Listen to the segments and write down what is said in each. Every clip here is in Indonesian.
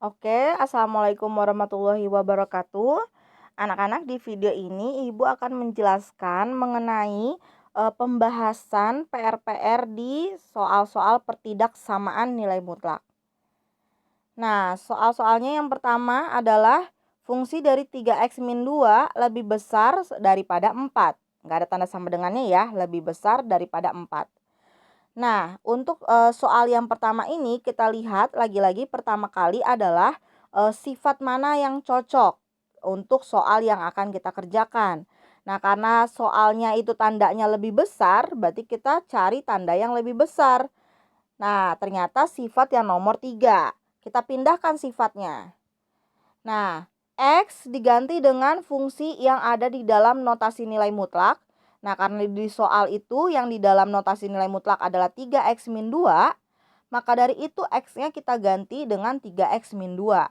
Oke, assalamualaikum warahmatullahi wabarakatuh. Anak-anak, di video ini Ibu akan menjelaskan mengenai pembahasan PR-PR di soal-soal pertidaksamaan nilai mutlak. Nah, soal-soalnya yang pertama adalah fungsi dari 3x min 2 lebih besar daripada 4. Nggak ada tanda sama dengannya ya, lebih besar daripada 4. Nah, untuk soal yang pertama ini kita lihat lagi-lagi pertama kali adalah sifat mana yang cocok untuk soal yang akan kita kerjakan. Nah, karena soalnya itu tandanya lebih besar, berarti kita cari tanda yang lebih besar. Nah, ternyata sifat yang nomor 3. Kita pindahkan sifatnya. Nah, X diganti dengan fungsi yang ada di dalam notasi nilai mutlak. Nah, karena di soal itu yang di dalam notasi nilai mutlak adalah 3x min 2, maka dari itu X-nya kita ganti dengan 3x min 2.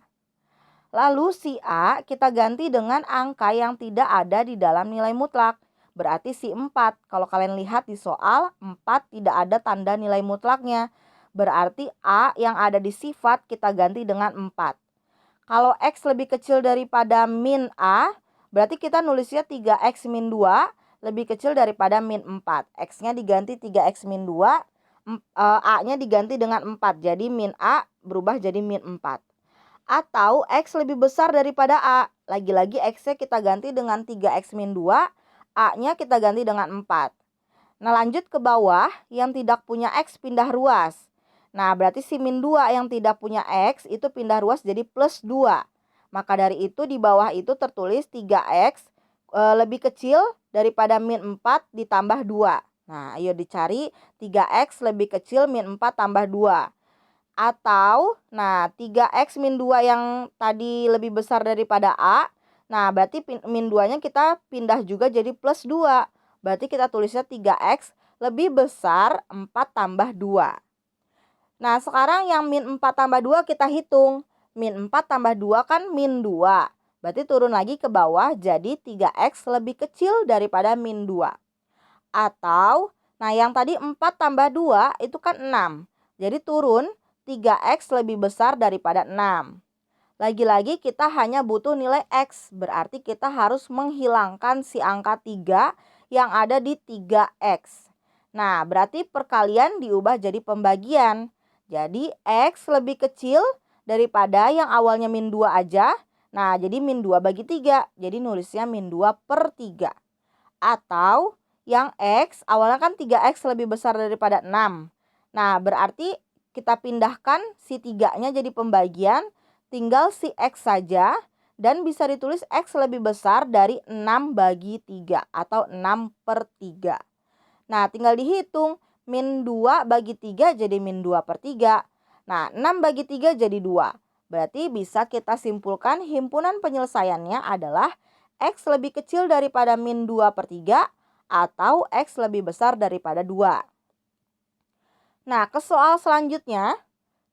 Lalu si A kita ganti dengan angka yang tidak ada di dalam nilai mutlak. Berarti si 4. Kalau kalian lihat di soal, 4 tidak ada tanda nilai mutlaknya. Berarti A yang ada di sifat kita ganti dengan 4. Kalau X lebih kecil daripada min A, berarti kita nulisnya 3x min 2 lebih kecil daripada min 4. X-nya diganti 3x min 2, A-nya diganti dengan 4. Jadi min A berubah jadi min 4. Atau X lebih besar daripada A. Lagi-lagi X-nya kita ganti dengan 3x min 2, A-nya kita ganti dengan 4. Nah, lanjut ke bawah, yang tidak punya X pindah ruas. Nah, berarti si min 2 yang tidak punya X itu pindah ruas jadi plus 2. Maka dari itu di bawah itu tertulis 3X lebih kecil daripada min 4 ditambah 2. Nah, ayo dicari 3X lebih kecil min 4 tambah 2. Atau, nah 3X min 2 yang tadi lebih besar daripada A. Nah, berarti min 2-nya kita pindah juga jadi plus 2. Berarti kita tulisnya 3X lebih besar 4 tambah 2. Nah, sekarang yang min 4 tambah 2 kita hitung. Min 4 tambah 2 kan min 2. Berarti turun lagi ke bawah jadi 3X lebih kecil daripada min 2. Atau, nah yang tadi 4 tambah 2 itu kan 6. Jadi turun 3X lebih besar daripada 6. Lagi-lagi kita hanya butuh nilai X. Berarti kita harus menghilangkan si angka 3 yang ada di 3X. Nah, berarti perkalian diubah jadi pembagian. Jadi X lebih kecil daripada yang awalnya min 2 aja. Nah, jadi min 2 bagi 3. Jadi nulisnya min 2 per 3. Atau yang X awalnya kan 3X lebih besar daripada 6. Nah, berarti kita pindahkan si 3-nya jadi pembagian. Tinggal si X saja dan bisa ditulis X lebih besar dari 6 bagi 3 atau 6 per 3. Nah, tinggal dihitung. Min 2 bagi 3 jadi min 2 per 3. Nah, 6 bagi 3 jadi 2. Berarti bisa kita simpulkan himpunan penyelesaiannya adalah X lebih kecil daripada min 2 per 3 atau X lebih besar daripada 2. Nah, ke soal selanjutnya.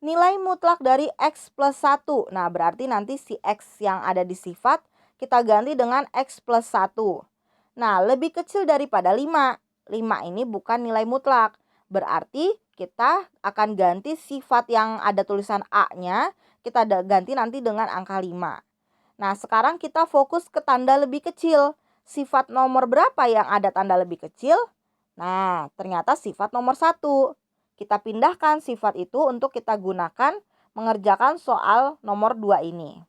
Nilai mutlak dari X plus 1. Nah, berarti nanti si X yang ada di sifat kita ganti dengan X plus 1. Nah, lebih kecil daripada 5. 5 ini bukan nilai mutlak. Berarti kita akan ganti sifat yang ada tulisan A-nya. Kita ganti nanti dengan angka 5. Nah, sekarang kita fokus ke tanda lebih kecil. Sifat nomor berapa yang ada tanda lebih kecil? Nah, ternyata sifat nomor 1. Kita pindahkan sifat itu untuk kita gunakan mengerjakan soal nomor 2 ini.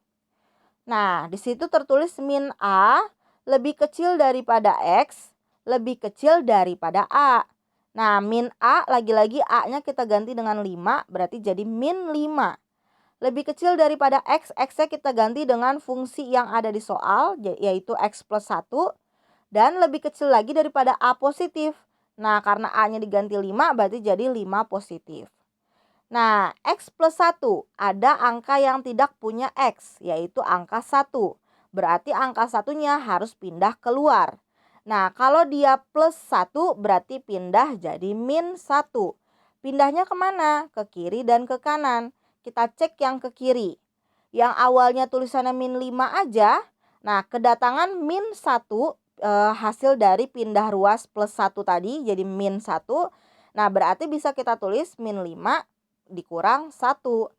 Nah, di situ tertulis min A lebih kecil daripada X lebih kecil daripada A. Nah, min A lagi-lagi A-nya kita ganti dengan 5 berarti jadi min 5. Lebih kecil daripada X, X-nya kita ganti dengan fungsi yang ada di soal yaitu X plus 1. Dan lebih kecil lagi daripada A positif. Nah, karena A-nya diganti 5 berarti jadi 5 positif. Nah, X plus 1 ada angka yang tidak punya X yaitu angka 1. Berarti angka satunya harus pindah keluar. Nah, kalau dia plus 1 berarti pindah jadi min 1. Pindahnya kemana? Ke kiri dan ke kanan. Kita cek yang ke kiri. Yang awalnya tulisannya min 5 aja. Nah, kedatangan min 1 hasil dari pindah ruas plus 1 tadi jadi min 1. Nah, berarti bisa kita tulis min 5 dikurang 1.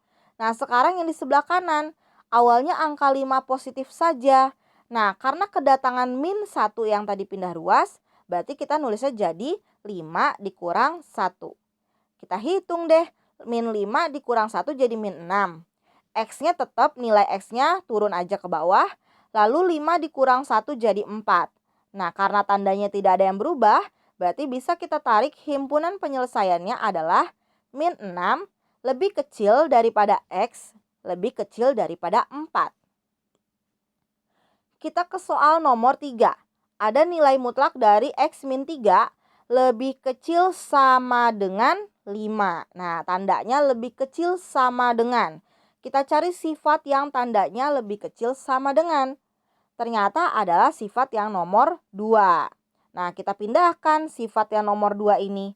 Nah, sekarang yang di sebelah kanan, awalnya angka 5 positif saja. Nah, karena kedatangan min 1 yang tadi pindah ruas, berarti kita nulisnya jadi 5 dikurang 1. Kita hitung deh, min 5 dikurang 1 jadi min 6. X-nya tetap, nilai X-nya turun aja ke bawah, lalu 5 dikurang 1 jadi 4. Nah, karena tandanya tidak ada yang berubah, berarti bisa kita tarik himpunan penyelesaiannya adalah min 6 lebih kecil daripada X, lebih kecil daripada 4. Kita ke soal nomor 3. Ada nilai mutlak dari X min 3 lebih kecil sama dengan 5. Nah, tandanya lebih kecil sama dengan. Kita cari sifat yang tandanya lebih kecil sama dengan. Ternyata adalah sifat yang nomor 2. Nah, kita pindahkan sifat yang nomor 2 ini.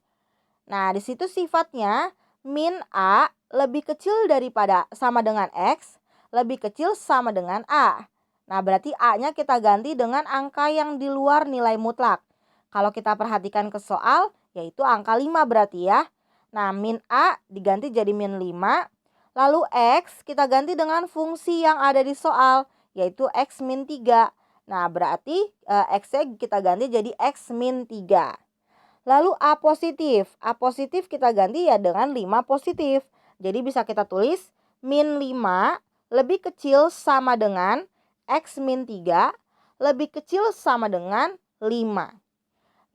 Nah, di situ sifatnya min A lebih kecil daripada sama dengan X, lebih kecil sama dengan A. Nah, berarti A-nya kita ganti dengan angka yang di luar nilai mutlak. Kalau kita perhatikan ke soal, yaitu angka 5 berarti ya. Nah, min A diganti jadi min 5. Lalu X kita ganti dengan fungsi yang ada di soal, yaitu X min 3. Nah, berarti X-nya kita ganti jadi X min 3. Lalu A positif. A positif kita ganti ya dengan 5 positif. Jadi bisa kita tulis min 5 lebih kecil sama dengan X min 3 lebih kecil sama dengan 5.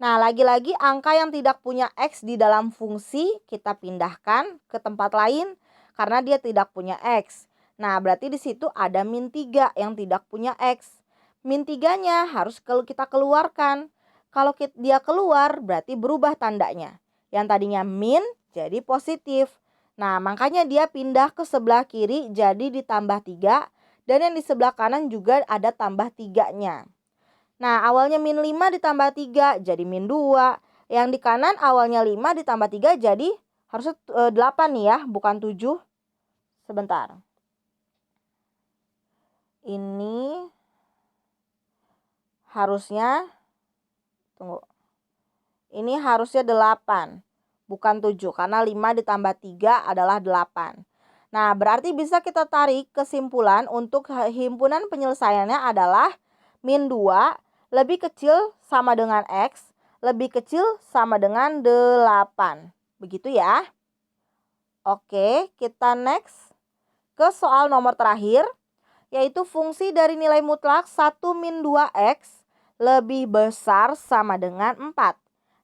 Nah, lagi-lagi angka yang tidak punya X di dalam fungsi kita pindahkan ke tempat lain karena dia tidak punya X. Nah, berarti di situ ada min 3 yang tidak punya X. Min 3-nya harus kita keluarkan. Kalau dia keluar berarti berubah tandanya. Yang tadinya min jadi positif. Nah, makanya dia pindah ke sebelah kiri jadi ditambah 3. Dan yang di sebelah kanan juga ada tambah 3-nya. Nah, awalnya min 5 ditambah 3 jadi min 2. Yang di kanan awalnya 5 ditambah 3 jadi harusnya 8 nih ya, bukan 7. Sebentar. Ini harusnya, tunggu. Ini harusnya 8, bukan 7. Karena 5 ditambah 3 adalah 8. Nah, berarti bisa kita tarik kesimpulan untuk himpunan penyelesaiannya adalah min 2 lebih kecil sama dengan X, lebih kecil sama dengan 8. Begitu ya. Oke, kita next ke soal nomor terakhir, yaitu fungsi dari nilai mutlak 1 min 2X lebih besar sama dengan 4.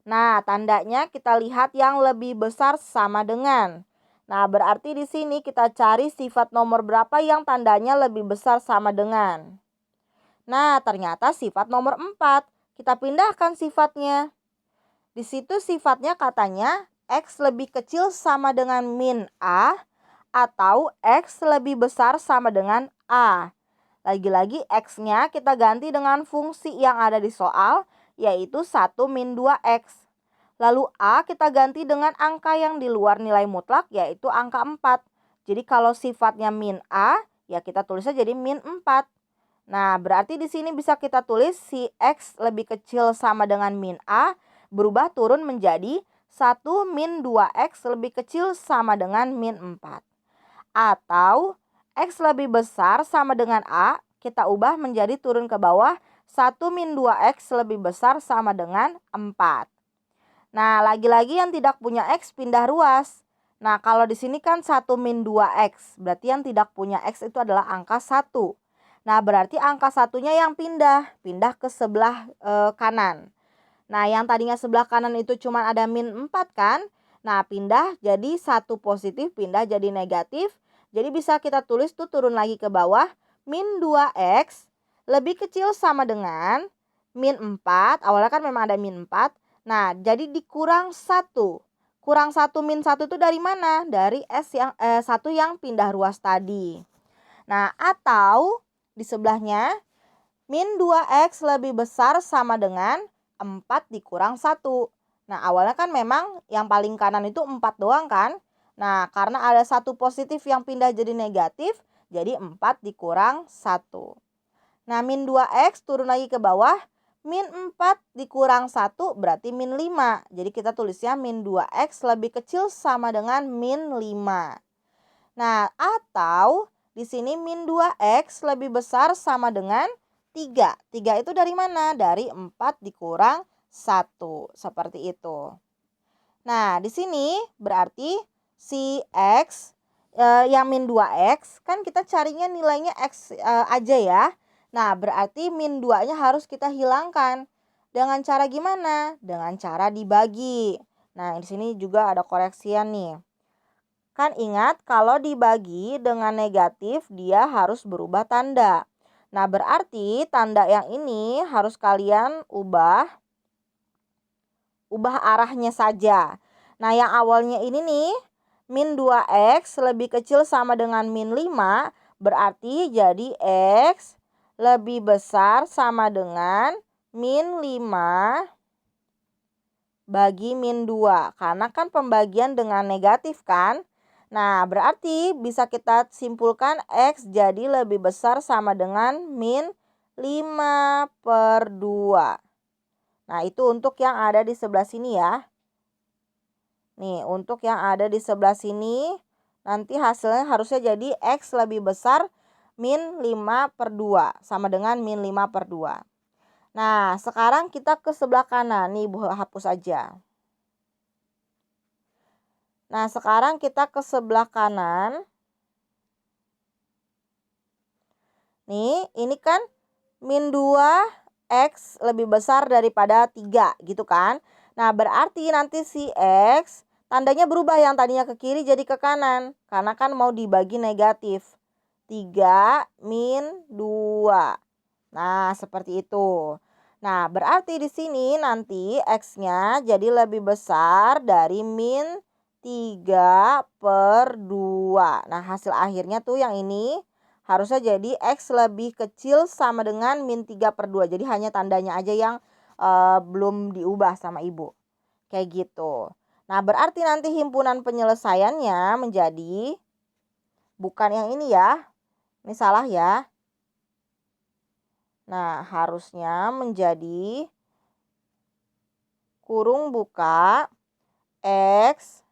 Nah, tandanya kita lihat yang lebih besar sama dengan. Nah, berarti di sini kita cari sifat nomor berapa yang tandanya lebih besar sama dengan. Nah, ternyata sifat nomor 4. Kita pindahkan sifatnya. Di situ sifatnya katanya X lebih kecil sama dengan min A atau X lebih besar sama dengan A. Lagi-lagi X-nya kita ganti dengan fungsi yang ada di soal, yaitu 1 min 2X. Lalu A kita ganti dengan angka yang di luar nilai mutlak, yaitu angka 4. Jadi kalau sifatnya min A, ya kita tulisnya jadi min 4. Nah, berarti di sini bisa kita tulis si X lebih kecil sama dengan min A berubah turun menjadi 1 min 2X lebih kecil sama dengan min 4. Atau X lebih besar sama dengan A, kita ubah menjadi turun ke bawah 1 min 2X lebih besar sama dengan 4. Nah, lagi-lagi yang tidak punya X pindah ruas. Nah, kalau di sini kan 1 min 2X, berarti yang tidak punya X itu adalah angka 1. Nah, berarti angka satunya yang pindah ke sebelah kanan. Nah, yang tadinya sebelah kanan itu cuma ada min 4 kan? Nah, pindah jadi 1 positif, pindah jadi negatif. Jadi bisa kita tulis tuh turun lagi ke bawah. Min 2X lebih kecil sama dengan min 4. Awalnya kan memang ada min 4. Nah, jadi dikurang 1. Kurang 1 min 1 itu dari mana? Dari S1 yang pindah ruas tadi. Nah, atau di sebelahnya, min 2X lebih besar sama dengan 4 dikurang 1. Nah, awalnya kan memang yang paling kanan itu 4 doang kan. Nah, karena ada 1 positif yang pindah jadi negatif, jadi 4 dikurang 1. Nah, min 2X turun lagi ke bawah, min 4 dikurang 1 berarti min 5. Jadi kita tulisnya min 2X lebih kecil sama dengan min 5. Nah, atau di sini min 2x lebih besar sama dengan 3. 3 itu dari mana? Dari 4 dikurang 1. Seperti itu. Nah, di sini berarti si x yang min 2x kan kita carinya nilainya x aja ya. Nah, berarti min 2-nya harus kita hilangkan. Dengan cara gimana? Dengan cara dibagi. Nah, di sini juga ada koreksian nih. Kan ingat kalau dibagi dengan negatif dia harus berubah tanda. Nah, berarti tanda yang ini harus kalian ubah arahnya saja. Nah, yang awalnya ini nih, min 2x lebih kecil sama dengan min 5, berarti jadi x lebih besar sama dengan min 5 bagi min 2. Karena kan pembagian dengan negatif kan? Nah, berarti bisa kita simpulkan x jadi lebih besar sama dengan min 5/2. Nah, itu untuk yang ada di sebelah sini ya. Nih, untuk yang ada di sebelah sini, nanti hasilnya harusnya jadi x lebih besar min 5/2. Sama dengan min 5/2. Nah, sekarang kita ke sebelah kanan. Nih, Ibu hapus aja. Nah, sekarang kita ke sebelah kanan. Nih, ini kan min 2x lebih besar daripada 3 gitu kan. Nah, berarti nanti si x tandanya berubah, yang tadinya ke kiri jadi ke kanan. Karena kan mau dibagi negatif. 3 min 2. Nah, seperti itu. Nah, berarti di sini nanti x-nya jadi lebih besar dari min 3/2. Nah, hasil akhirnya tuh yang ini harusnya jadi x lebih kecil sama dengan min 3/2. Jadi hanya tandanya aja yang belum diubah sama Ibu. Kayak gitu. Nah, berarti nanti himpunan penyelesaiannya menjadi bukan yang ini ya. Ini salah ya. Nah, harusnya menjadi kurung buka x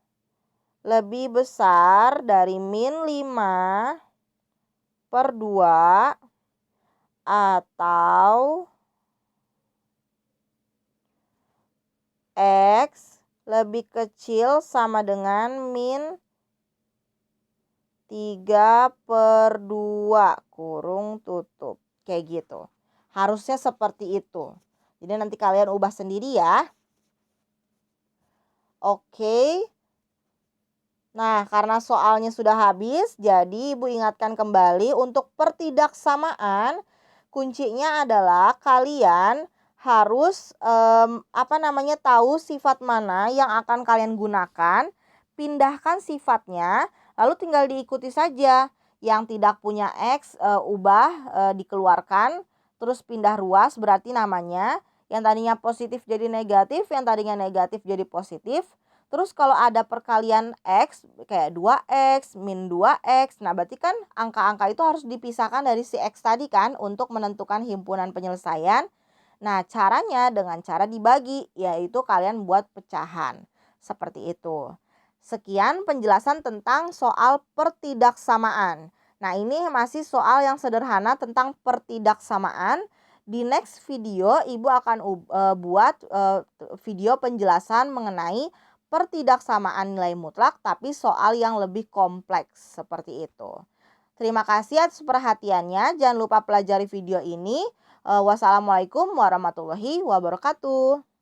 lebih besar dari min 5/2 atau x lebih kecil sama dengan min 3/2 kurung tutup. Kayak gitu. Harusnya seperti itu. Jadi nanti kalian ubah sendiri ya. Oke. Nah, karena soalnya sudah habis, jadi Ibu ingatkan kembali untuk pertidaksamaan. Kuncinya adalah kalian harus tahu sifat mana yang akan kalian gunakan, pindahkan sifatnya, lalu tinggal diikuti saja. Yang tidak punya x ubah dikeluarkan, terus pindah ruas berarti namanya yang tadinya positif jadi negatif, yang tadinya negatif jadi positif. Terus kalau ada perkalian x kayak 2x, min 2x, nah berarti kan angka-angka itu harus dipisahkan dari si x tadi kan untuk menentukan himpunan penyelesaian. Nah, caranya dengan cara dibagi, yaitu kalian buat pecahan. Seperti itu. Sekian penjelasan tentang soal pertidaksamaan. Nah, ini masih soal yang sederhana tentang pertidaksamaan. Di next video, Ibu akan buat video penjelasan mengenai pertidaksamaan nilai mutlak, tapi soal yang lebih kompleks seperti itu. Terima kasih atas perhatiannya. Jangan lupa pelajari video ini. Wassalamualaikum warahmatullahi wabarakatuh.